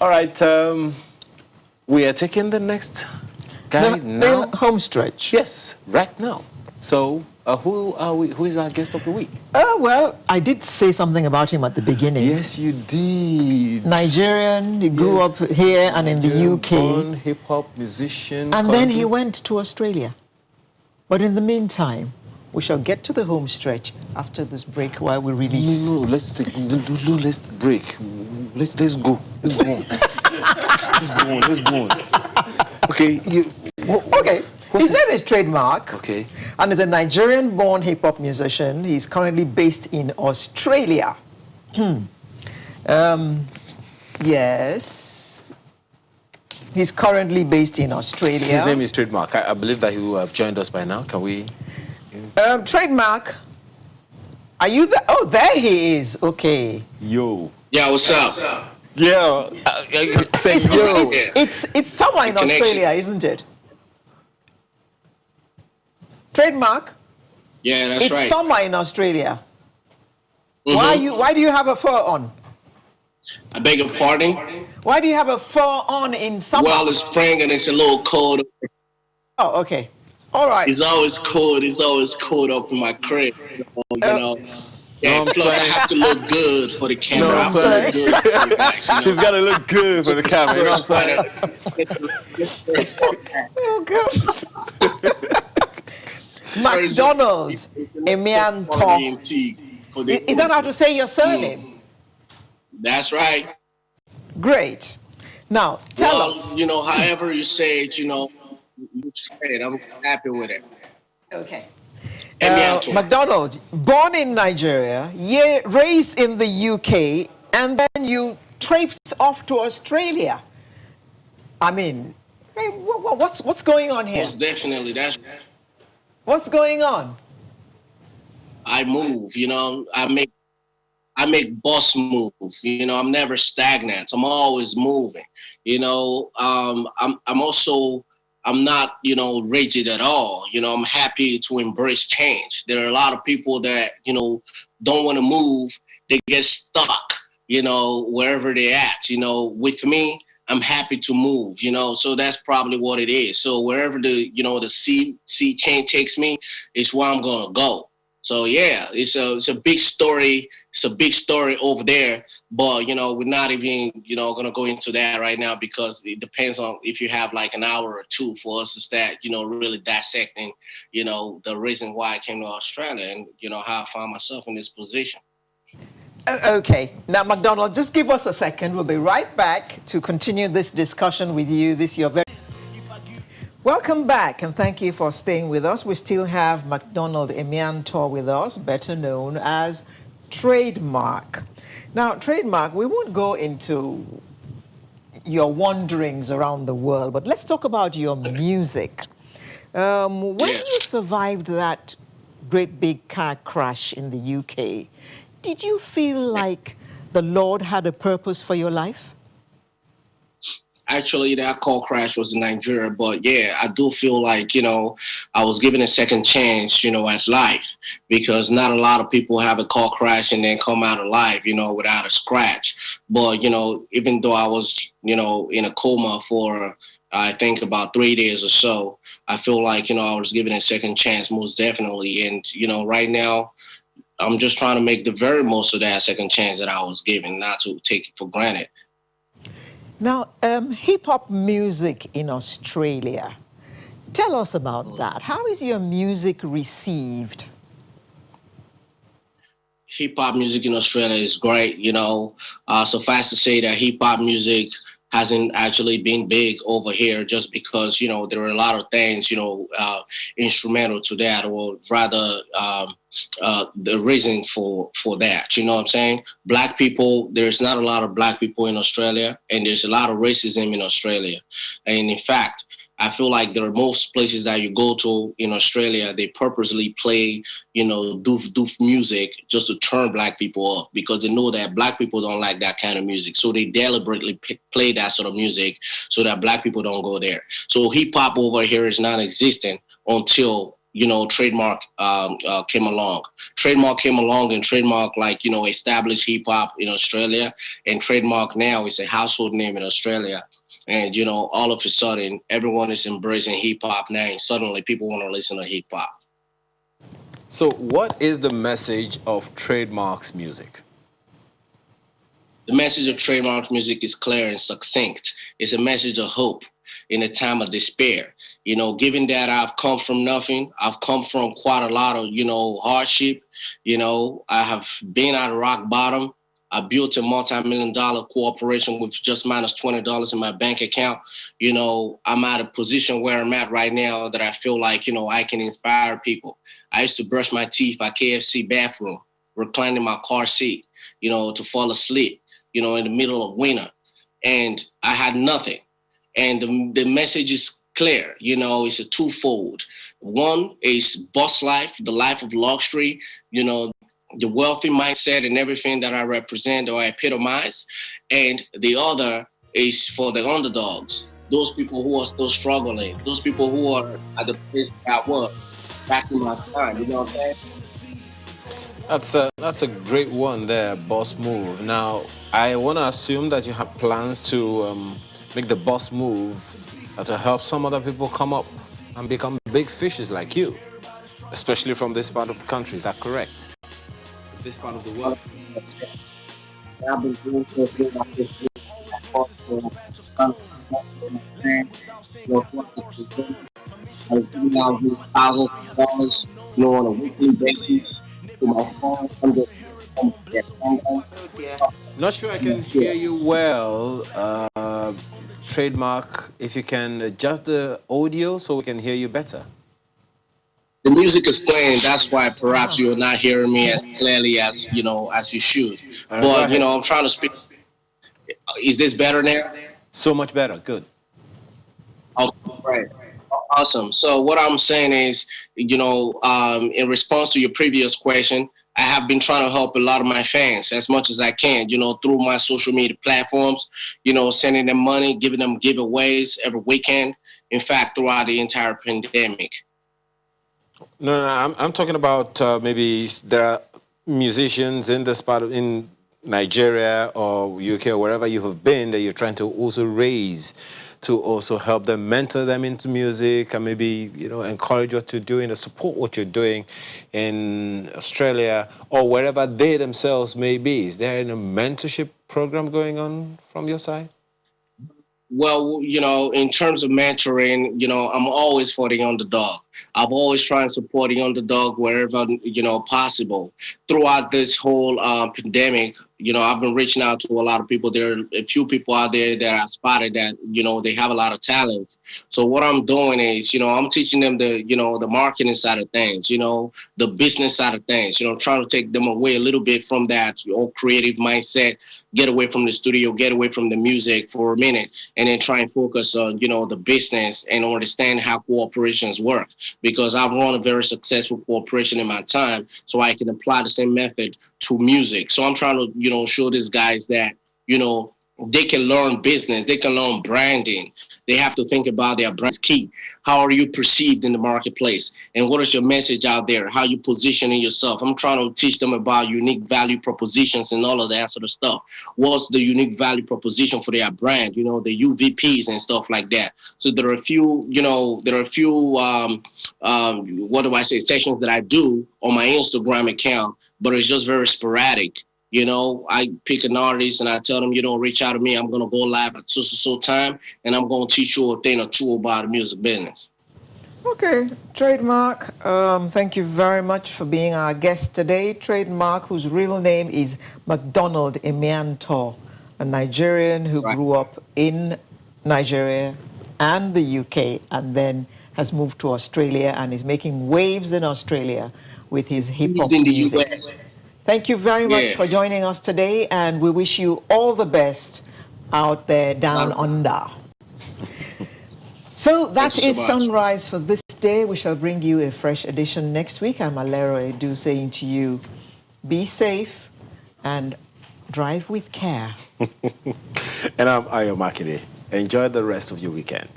All right. We are taking the next guy now. The home stretch. Yes, right now. So, who are we? Who is our guest of the week? Well, I did say something about him at the beginning. Yes, you did. Nigerian. He grew up here and in the UK. Born hip hop musician. And then he went to Australia. But in the meantime, we shall get to the home stretch after this break while we release. No, let's break. Let's go. Let's go on. Okay. Okay. His name is Traidmarc. Okay. And is a Nigerian-born hip-hop musician. He's currently based in Australia. Yes. He's currently based in Australia. His name is Traidmarc. I believe that he will have joined us by now. Can we? Traidmarc, are you there? Oh, there he is. Okay. Yo. Yeah, what's up? Yeah. Say yo. It's somewhere in Australia, isn't it? Traidmarc? Yeah, that's right. It's somewhere in Australia. Mm-hmm. Why do you have a fur on? I beg your pardon? Why do you have a fur on in summer? Well, it's spring and it's a little cold. Oh, okay. All right. It's always cold. It's always cold up in my crib. You know. Yeah, plus I have to look good for the camera. No, I have to look good for you guys, you know? He's got to look good for the camera. You know what I'm saying? Oh, God. McDonald, Emian Talk. Is that how to say your surname? That's right. Great. Now, tell us. You know, however you say it, you know, you say it. I'm happy with it. Okay. McDonald. McDonald, born in Nigeria, raised in the UK, and then you traipsed off to Australia. I mean, what's going on here? Most definitely. What's going on? I move, you know, I make boss moves, you know, I'm never stagnant. I'm always moving, you know. I'm not, you know, rigid at all. You know, I'm happy to embrace change. There are a lot of people that, you know, don't want to move. They get stuck, you know, wherever they're at. You know, with me, I'm happy to move, you know, so that's probably what it is. So wherever the sea change takes me, is where I'm going to go. So yeah, it's a big story. It's a big story over there, but you know, we're not even, you know, going to go into that right now because it depends on if you have like an hour or two for us to start, you know, really dissecting, you know, the reason why I came to Australia and, you know, how I found myself in this position. Okay. Now, McDonald, just give us a second. We'll be right back to continue this discussion with you. Welcome back, and thank you for staying with us. We still have McDonald Emiantor with us, better known as Traidmarc. Now, Traidmarc, we won't go into your wanderings around the world, but let's talk about your music. When you survived that great big car crash in the UK, did you feel like the Lord had a purpose for your life? Actually, that car crash was in Nigeria, but yeah, I do feel like, you know, I was given a second chance, you know, at life, because not a lot of people have a car crash and then come out alive, you know, without a scratch. But, you know, even though I was, you know, in a coma for, I think about 3 days or so, I feel like, you know, I was given a second chance, most definitely. And, you know, right now, I'm just trying to make the very most of that second chance that I was given, not to take it for granted. Now, hip-hop music in Australia, tell us about that. How is your music received? Hip-hop music in Australia is great, you know. Suffice to say that hip-hop music hasn't actually been big over here just because, you know, there are a lot of things, you know, instrumental to that, or rather the reason for that, you know what I'm saying? Black people, there's not a lot of black people in Australia, and there's a lot of racism in Australia. And in fact, I feel like there are most places that you go to in Australia, they purposely play, you know, doof music just to turn black people off, because they know that black people don't like that kind of music. So they deliberately play that sort of music so that black people don't go there. So hip hop over here is non-existent until Traidmarc came along. Traidmarc came along, and Traidmarc, like, established hip hop in Australia. And Traidmarc now is a household name in Australia. And, all of a sudden, everyone is embracing hip hop now. And suddenly people want to listen to hip hop. So, what is the message of Traidmarc's music? The message of Traidmarc's music is clear and succinct. It's a message of hope in a time of despair. Given that I've come from nothing, I've come from quite a lot of, hardship. I have been at rock bottom. I built a multi-million-dollar corporation with just minus $20 in my bank account. I'm at a position where I'm at right now that I feel like, I can inspire people. I used to brush my teeth at KFC bathroom, reclining my car seat, to fall asleep, in the middle of winter. And I had nothing. And the message is clear, it's a twofold. One is boss life, the life of luxury, the wealthy mindset and everything that I represent or I epitomize. And the other is for the underdogs, those people who are still struggling, those people who are at the place I was back in my time, you know what I'm saying? That's a great one there, boss move. Now, I want to assume that you have plans to make the boss move to help some other people come up and become big fishes like you, especially from this part of the country. Is that correct? This part of the world. I've been doing something like this. I'm giving out thousands of dollars, on a weekly basis to my phone. Oh dear. Not sure I can hear you well, Traidmarc. If you can adjust the audio so we can hear you better. The music is playing. That's why perhaps you're not hearing me as clearly as as you should. But I'm trying to speak. Is this better now? So much better. Good. Oh, right. Awesome. So what I'm saying is, in response to your previous question, I have been trying to help a lot of my fans as much as I can, through my social media platforms, sending them money, giving them giveaways every weekend. In fact, throughout the entire pandemic. No, I'm talking about maybe there are musicians in this part in Nigeria or UK or wherever you have been that you're trying to also raise to also help them, mentor them into music and maybe, encourage what you're doing or support what you're doing in Australia or wherever they themselves may be. Is there a mentorship program going on from your side? Well, in terms of mentoring, I'm always for the underdog. I've always tried to support the underdog wherever, possible. Throughout this whole pandemic, I've been reaching out to a lot of people. There are a few people out there that I spotted that, they have a lot of talent. So what I'm doing is, I'm teaching them the marketing side of things, the business side of things, trying to take them away a little bit from that creative mindset, get away from the studio, get away from the music for a minute, and then try and focus on, the business and understand how corporations work. Because I've run a very successful corporation in my time, so I can apply the same method to music. So I'm trying to, show these guys that, they can learn business, they can learn branding. They have to think about their brand's key. How are you perceived in the marketplace? And what is your message out there? How you positioning yourself? I'm trying to teach them about unique value propositions and all of that sort of stuff. What's the unique value proposition for their brand? The UVPs and stuff like that. So there are a few, what do I say, sessions that I do on my Instagram account, but it's just very sporadic. I pick an artist and I tell them, reach out to me. I'm going to go live at so time, and I'm going to teach you a thing or two about the music business. Okay, Traidmarc, thank you very much for being our guest today. Traidmarc, whose real name is McDonald Emiantor, a Nigerian who grew up in Nigeria and the UK and then has moved to Australia and is making waves in Australia with his hip-hop music. Thank you very much for joining us today, and we wish you all the best out there down under. So that is Sunrise for this day. We shall bring you a fresh edition next week. I'm Alero Edu saying to you, be safe and drive with care. And I'm Ayo Makide. Enjoy the rest of your weekend.